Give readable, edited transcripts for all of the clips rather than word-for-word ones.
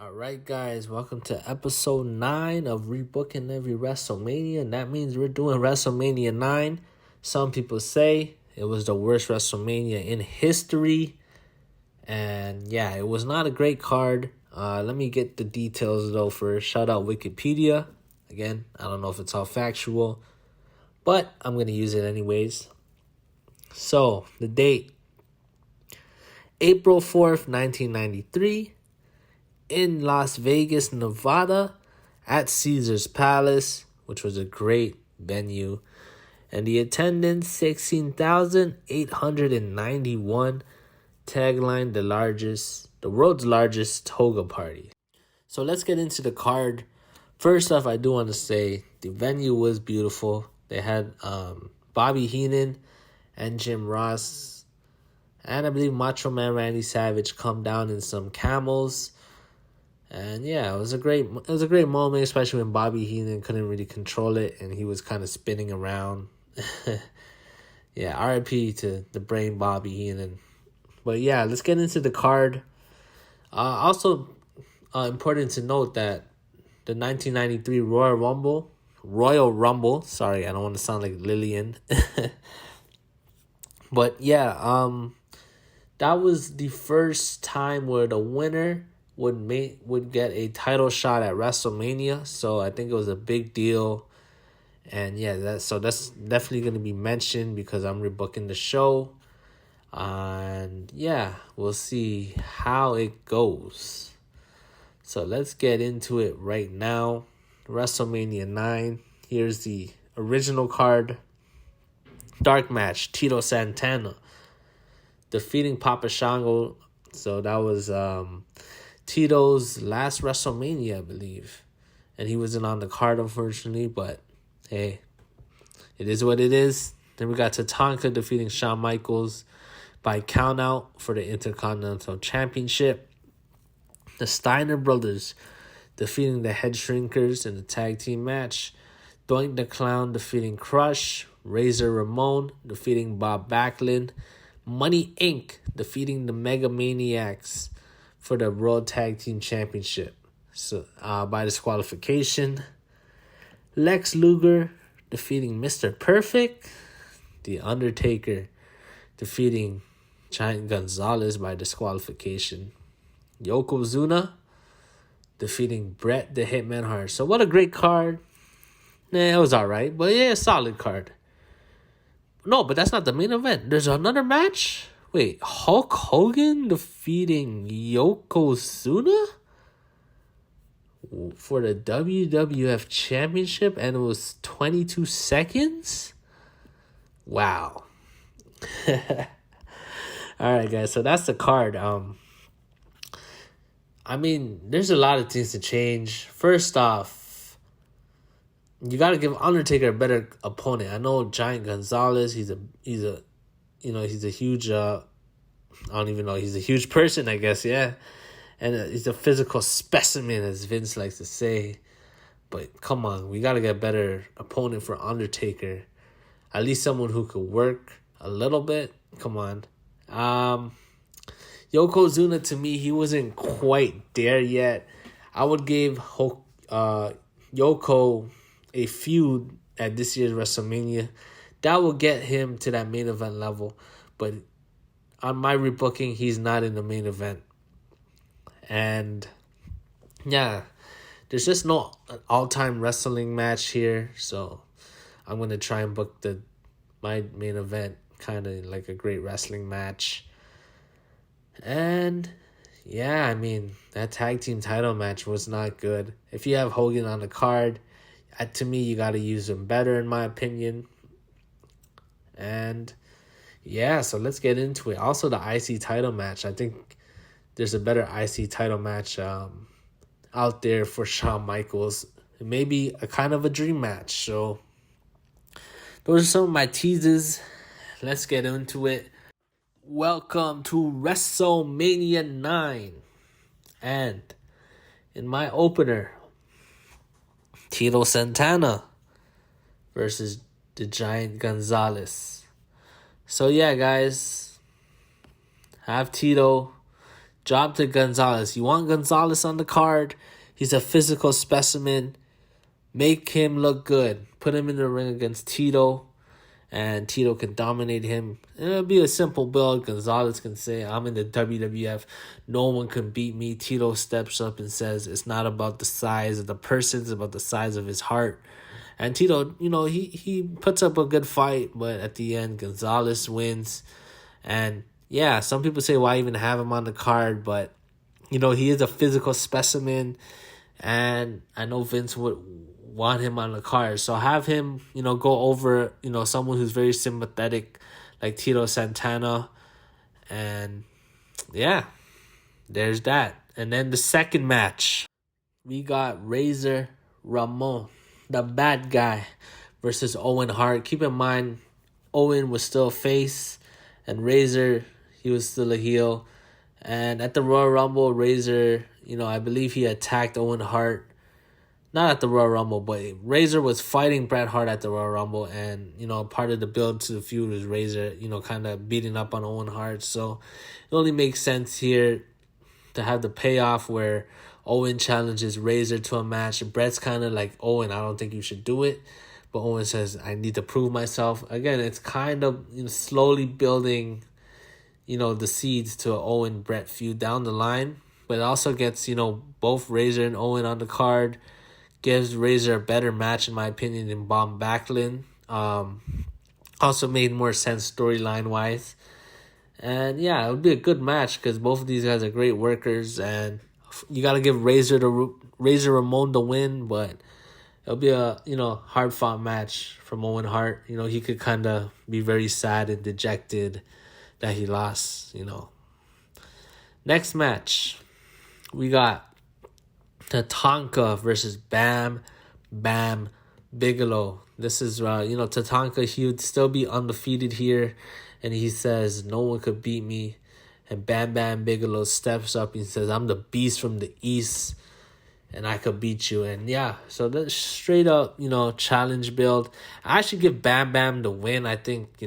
Alright guys, welcome to episode 9 of Rebooking WrestleMania. And that means we're doing WrestleMania 9. Some people say it was the worst WrestleMania in history. And yeah, it was not a great card. Let me get the details though first. Shout out Wikipedia. Again, I don't know if it's all factual, but I'm going to use it anyways. So, the date. April 4th, 1993. In Las Vegas, Nevada, at Caesar's Palace, which was a great venue. And the attendance, 16,891. Tagline, the world's largest toga party. So let's get into the card. First off, I do want to say the venue was beautiful. They had Bobby Heenan and Jim Ross, and I believe Macho Man Randy Savage come down in some camels. And yeah, it was a great moment, especially when Bobby Heenan couldn't really control it and he was kind of spinning around. Yeah, RIP to the brain Bobby Heenan. But yeah, let's get into the card. Also, important to note that the 1993 Royal Rumble. Sorry, I don't want to sound like Lillian. But yeah, that was the first time where the winner would get a title shot at WrestleMania. So I think it was a big deal. And yeah, that's definitely going to be mentioned because I'm rebooking the show. And yeah, we'll see how it goes. So let's get into it right now. WrestleMania 9. Here's the original card. Dark match, Tito Santana defeating Papa Shango. So that was Tito's last WrestleMania, I believe. And he wasn't on the card, unfortunately. But hey, it is what it is. Then we got Tatanka defeating Shawn Michaels by countout for the Intercontinental Championship. The Steiner brothers defeating the Head Shrinkers in the tag team match. Doink the Clown defeating Crush. Razor Ramon defeating Bob Backlund. Money Inc. defeating the Mega Maniacs for the World Tag Team Championship. So by disqualification. Lex Luger defeating Mr.Perfect. The Undertaker defeating Giant Gonzalez by disqualification. Yokozuna defeating Bret the Hitman Hart. So what a great card. It was alright, but yeah, solid card. No, but that's not the main event. There's another match? Wait, Hulk Hogan defeating Yokozuna for the WWF Championship, and it was 22 seconds? Wow. Alright, guys, so that's the card. I mean, there's a lot of things to change. First off, you got to give Undertaker a better opponent. I know Giant Gonzalez, he's a huge, I don't even know, he's a huge person, I guess, yeah. And he's a physical specimen, as Vince likes to say. But come on, we got to get a better opponent for Undertaker. At least someone who could work a little bit. Come on. Yokozuna, to me, he wasn't quite there yet. I would give Yoko a feud at this year's WrestleMania. That will get him to that main event level. But on my rebooking, he's not in the main event. And yeah, there's just no all-time wrestling match here. So I'm going to try and book my main event kind of like a great wrestling match. And yeah, I mean, that tag team title match was not good. If you have Hogan on the card, to me, you got to use him better, in my opinion. And yeah, so let's get into it. Also, the IC title match. I think there's a better IC title match out there for Shawn Michaels. It may be a kind of a dream match. So those are some of my teases. Let's get into it. Welcome to WrestleMania 9. And in my opener, Tito Santana versus the Giant Gonzalez. So yeah, guys, I have Tito Job to Gonzalez. You want Gonzalez on the card? He's a physical specimen. Make him look good. Put him in the ring against Tito, and Tito can dominate him. It'll be a simple build. Gonzalez can say, I'm in the WWF. No one can beat me. Tito steps up and says, it's not about the size of the person. It's about the size of his heart. And Tito, he puts up a good fight. But at the end, Gonzalez wins. And yeah, some people say, why even have him on the card? But, he is a physical specimen. And I know Vince would want him on the card. So have him, go over, someone who's very sympathetic like Tito Santana. And yeah, there's that. And then the second match, we got Razor Ramon, the bad guy, versus Owen Hart. Keep in mind, Owen was still a face and Razor, he was still a heel. And at the Royal Rumble, Razor, I believe he attacked Owen Hart. Not at the Royal Rumble, but Razor was fighting Bret Hart at the Royal Rumble. And, part of the build to the feud was Razor, kind of beating up on Owen Hart. So it only makes sense here to have the payoff where Owen challenges Razor to a match. Bret's kind of like, Owen, I don't think you should do it. But Owen says, I need to prove myself. Again, it's kind of slowly building, the seeds to an Owen-Bret feud down the line. But it also gets, both Razor and Owen on the card. Gives Razor a better match, in my opinion, than Backlund. Also made more sense storyline-wise. And yeah, it would be a good match because both of these guys are great workers. And you got to give Razor Ramon the win, but it'll be a, hard-fought match from Owen Hart. He could kind of be very sad and dejected that he lost, Next match, we got Tatanka versus Bam Bam Bigelow. This is, Tatanka, he would still be undefeated here. And he says, no one could beat me. And Bam Bam Bigelow steps up and says, I'm the beast from the east. And I could beat you. And yeah, so that's straight up, challenge build. I should give Bam Bam the win. I think,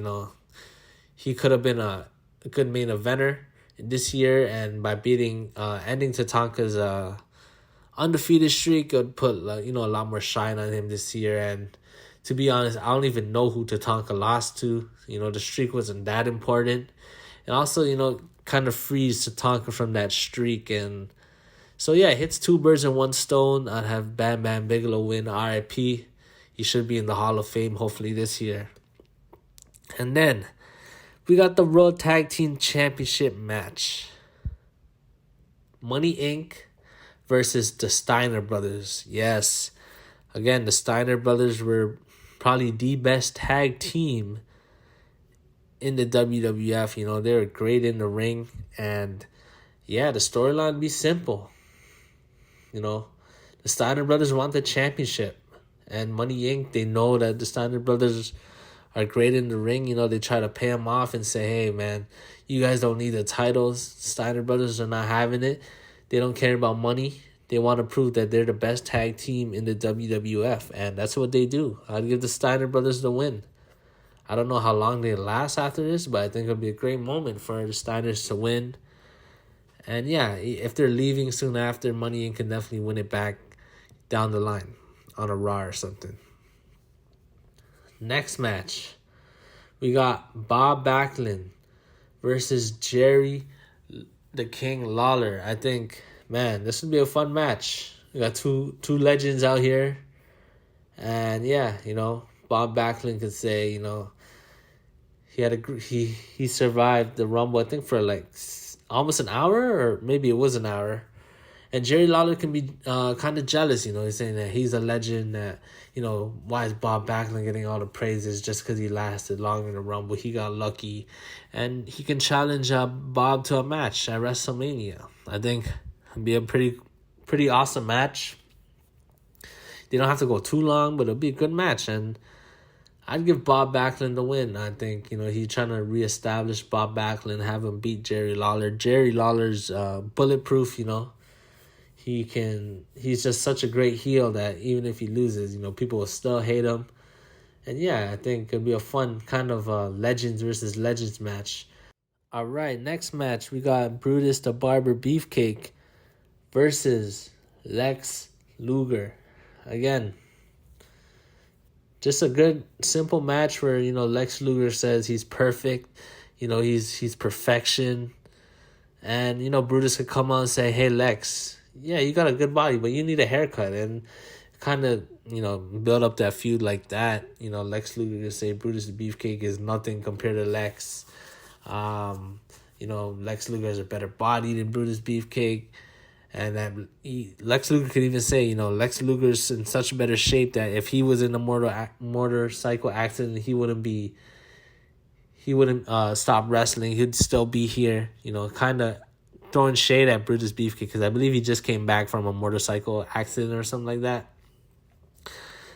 he could have been a good main eventer this year. And by ending Tatanka's undefeated streak, it would put a lot more shine on him this year. And to be honest, I don't even know who Tatanka lost to. The streak wasn't that important. And also, kind of frees Tatanka from that streak. And so yeah, it hits two birds in one stone. I'd have Bam Bam Bigelow win. RIP. He should be in the Hall of Fame hopefully this year. And then we got the World Tag Team Championship match. Money Inc. versus the Steiner brothers. Yes. Again, the Steiner brothers were probably the best tag team in the WWF. They were great in the ring. And yeah, the storyline would be simple. The Steiner brothers want the championship. And Money Inc., they know that the Steiner brothers are great in the ring. They try to pay them off and say, hey, man, you guys don't need the titles. Steiner brothers are not having it. They don't care about money. They want to prove that they're the best tag team in the WWF. And that's what they do. I'd give the Steiner brothers the win. I don't know how long they last after this, but I think it'll be a great moment for the Steiners to win. And yeah, if they're leaving soon after, Money Inc. can definitely win it back down the line on a Raw or something. Next match, we got Bob Backlund versus Jerry the King Lawler. I think, man, this would be a fun match. We got two legends out here. And yeah, Bob Backlund could say, he survived the Rumble, I think, for almost an hour, or maybe it was an hour. And Jerry Lawler can be kind of jealous, he's saying that he's a legend, that, why is Bob Backlund getting all the praises just because he lasted long in the Rumble? He got lucky. And he can challenge Bob to a match at WrestleMania. I think it'll be a pretty awesome match. They don't have to go too long, but it'll be a good match. And I'd give Bob Backlund the win. I think, he's trying to reestablish Bob Backlund, have him beat Jerry Lawler. Jerry Lawler's bulletproof, he's just such a great heel that even if he loses, people will still hate him. And yeah, I think it'll be a fun kind of legends versus legends match. All right, next match we got Brutus the Barber Beefcake versus Lex Luger. Again, just a good simple match where Lex Luger says he's perfect, he's perfection, and Brutus could come out and say, "Hey Lex, yeah, you got a good body, but you need a haircut," and kind of build up that feud like that. Lex Luger could say Brutus the Beefcake is nothing compared to Lex. Lex Luger has a better body than Brutus Beefcake. And that Lex Luger could even say, Lex Luger's in such better shape that if he was in a motorcycle accident, he wouldn't stop wrestling. He'd still be here, kind of throwing shade at Brutus Beefcake because I believe he just came back from a motorcycle accident or something like that.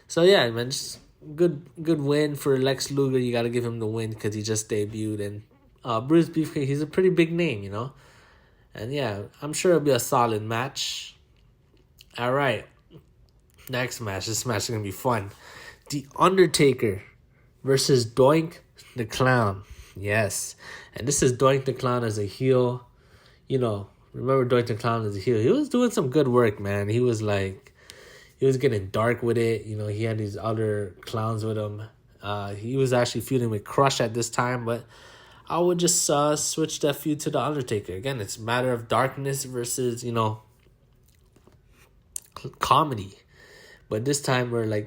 So yeah, man, just good win for Lex Luger. You got to give him the win because he just debuted, and Brutus Beefcake, he's a pretty big name, And yeah, I'm sure it'll be a solid match. All right. Next match. This match is going to be fun. The Undertaker versus Doink the Clown. Yes. And this is Doink the Clown as a heel. Remember Doink the Clown as a heel. He was doing some good work, man. He was getting dark with it. He had these other clowns with him. He was actually feuding with Crush at this time, but I would just switch that feud to The Undertaker. Again, it's a matter of darkness versus, comedy. But this time we're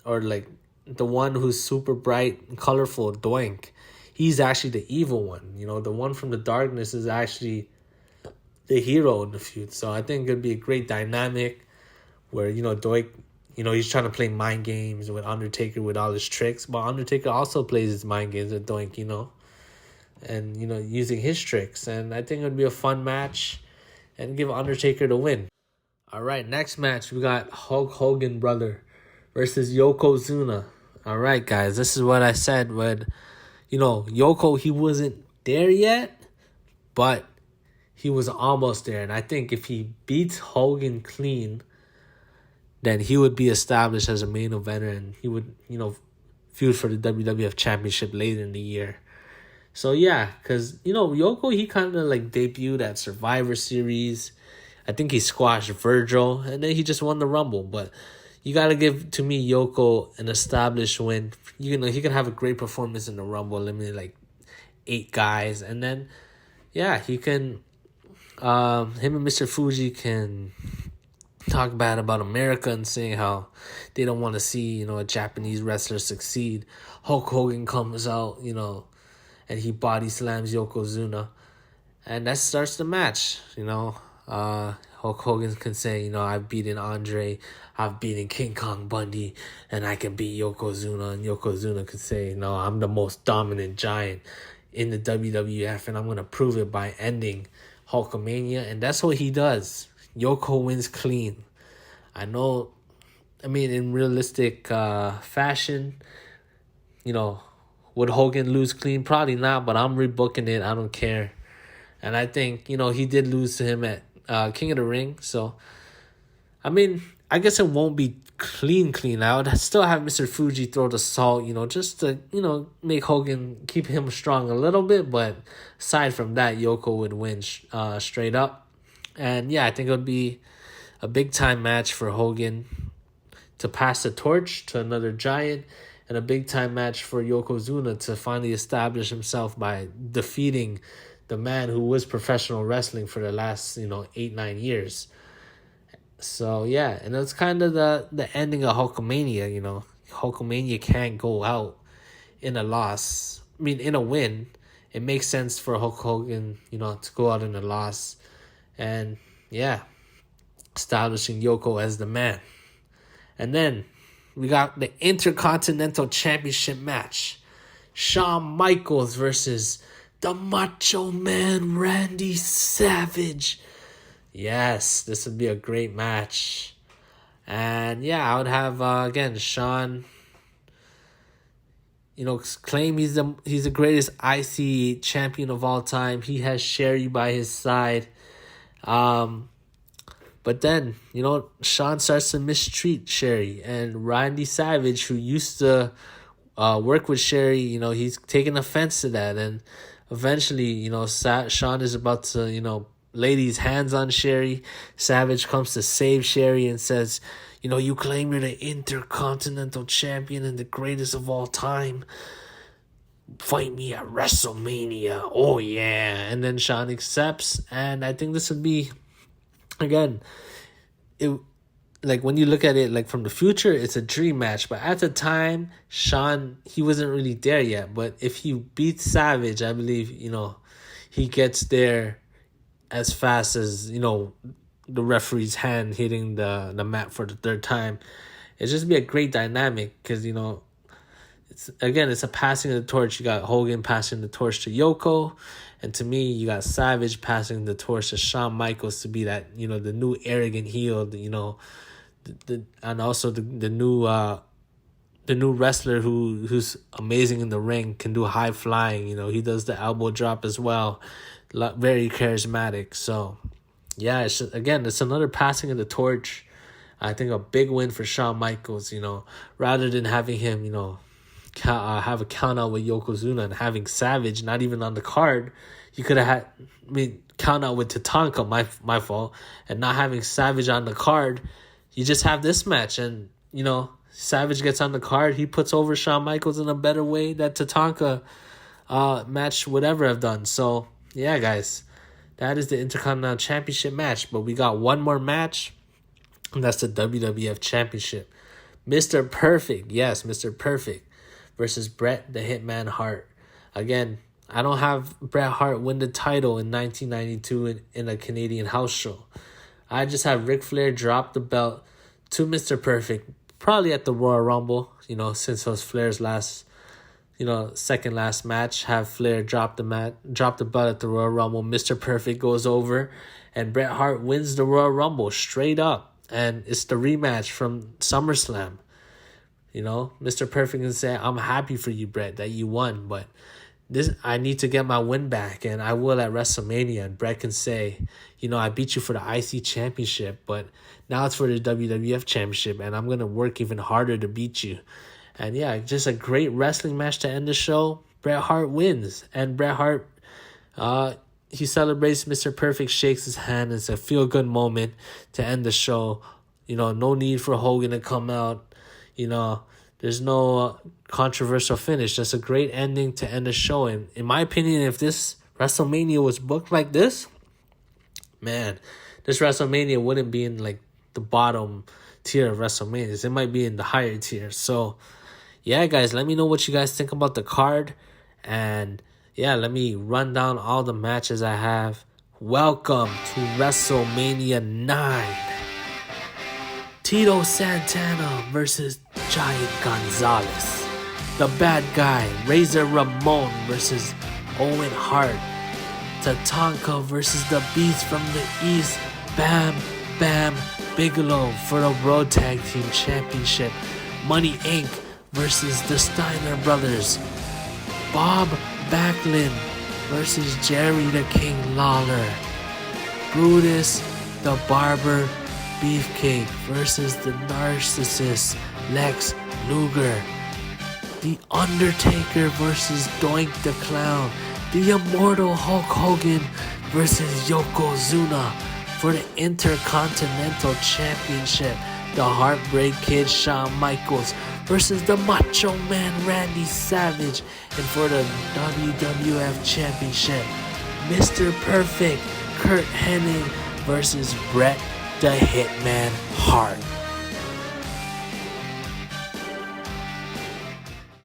the one who's super bright and colorful, Doink, he's actually the evil one. The one from the darkness is actually the hero in the feud. So I think it'd be a great dynamic where, Doink, he's trying to play mind games with Undertaker with all his tricks. But Undertaker also plays his mind games with Doink, and using his tricks, and I think it would be a fun match and give Undertaker the win. All right, next match we got Hulk Hogan brother versus Yokozuna. All right, guys, this is what I said when Yoko, he wasn't there yet, but he was almost there, and I think if he beats Hogan clean, then he would be established as a main eventer, and he would feud for the WWF Championship later in the year. So, yeah, because, Yoko, he kind of, debuted at Survivor Series. I think he squashed Virgil, and then he just won the Rumble. But you got to give, to me, Yoko an established win. He can have a great performance in the Rumble, eliminate, 8 guys. And then, yeah, he can, him and Mr. Fuji can talk bad about America and saying how they don't want to see, a Japanese wrestler succeed. Hulk Hogan comes out, and he body slams Yokozuna. And that starts the match, Hulk Hogan can say, I've beaten Andre, I've beaten King Kong Bundy, and I can beat Yokozuna. And Yokozuna could say, no, I'm the most dominant giant in the WWF, and I'm going to prove it by ending Hulkamania. And that's what he does. Yoko wins clean. In realistic fashion, would Hogan lose clean? Probably not, but I'm rebooking it. I don't care. And I think, he did lose to him at King of the Ring. So, I guess it won't be clean. I would still have Mr. Fuji throw the salt, just to, make Hogan, keep him strong a little bit. But aside from that, Yoko would win straight up. And, yeah, I think it would be a big-time match for Hogan to pass the torch to another giant, and a big-time match for Yokozuna to finally establish himself by defeating the man who was professional wrestling for the last, 8-9 years. So, yeah, and it's kind of the ending of Hulkamania, Hulkamania can't go out in a loss. In a win. It makes sense for Hulk Hogan, to go out in a loss. And, yeah, establishing Yoko as the man. And then we got the Intercontinental Championship match. Shawn Michaels versus the Macho Man Randy Savage. Yes, this would be a great match. And yeah, I would have, again, Shawn, claim he's the greatest IC champion of all time. He has Sherry by his side. But then, Shawn starts to mistreat Sherry. And Randy Savage, who used to work with Sherry, he's taking offense to that. And eventually, Shawn is about to, lay these hands on Sherry. Savage comes to save Sherry and says, you claim you're the Intercontinental Champion and the greatest of all time. Fight me at WrestleMania. Oh, yeah. And then Shawn accepts. And I think this would be, again, when you look at it like from the future, it's a dream match. But at the time, Shawn, he wasn't really there yet. But if he beats Savage, I believe, he gets there as fast as, the referee's hand hitting the mat for the third time. It's just be a great dynamic because, it's a passing of the torch. You got Hogan passing the torch to Yoko. And to me, you got Savage passing the torch to Shawn Michaels to be that, the new arrogant heel, and also the new wrestler who's amazing in the ring, can do high flying. He does the elbow drop as well. Very charismatic. So, yeah, it's another passing of the torch. I think a big win for Shawn Michaels, rather than having him, have a count out with Yokozuna and having Savage not even on the card. You could have had, count out with Tatanka, my fault, and not having Savage on the card. You just have this match, and, Savage gets on the card. He puts over Shawn Michaels in a better way that Tatanka match would ever have done. So, yeah, guys, that is the Intercontinental Championship match. But we got one more match, and that's the WWF Championship. Mr. Perfect, yes, Mr. Perfect, versus Bret the Hitman Hart. Again, I don't have Bret Hart win the title in 1992 in a Canadian house show. I just have Ric Flair drop the belt to Mr. Perfect, probably at the Royal Rumble, since it was Flair's last, second last match. Have Flair drop the belt at the Royal Rumble. Mr. Perfect goes over, and Bret Hart wins the Royal Rumble straight up. And it's the rematch from SummerSlam. Mr. Perfect can say, I'm happy for you, Bret, that you won, but I need to get my win back, and I will at WrestleMania. And Bret can say, I beat you for the IC Championship, but now it's for the WWF Championship, and I'm going to work even harder to beat you. And yeah, just a great wrestling match to end the show. Bret Hart wins, and Bret Hart, he celebrates Mr. Perfect, shakes his hand. It's a feel-good moment to end the show. No need for Hogan to come out. There's no controversial finish. Just a great ending to end the show. And in my opinion, if this WrestleMania was booked like this, man, this WrestleMania wouldn't be in like the bottom tier of WrestleManias. It might be in the higher tier. So, yeah, guys, let me know what you guys think about the card. And, yeah, let me run down all the matches I have. Welcome to WrestleMania 9. Tito Santana versus Giant Gonzales. The Bad Guy, Razor Ramon versus Owen Hart. Tatanka versus the Beast from the East, Bam Bam Bigelow for the World Tag Team Championship. Money Inc. versus the Steiner Brothers. Bob Backlund versus Jerry the King Lawler. Brutus the Barber Beefcake versus the Narcissist Lex Luger. The Undertaker versus Doink the Clown. The Immortal Hulk Hogan versus Yokozuna for the Intercontinental Championship. The Heartbreak Kid Shawn Michaels versus the Macho Man Randy Savage. And for the WWF Championship, Mr. Perfect Kurt Hennig versus Bret the Hitman Hart.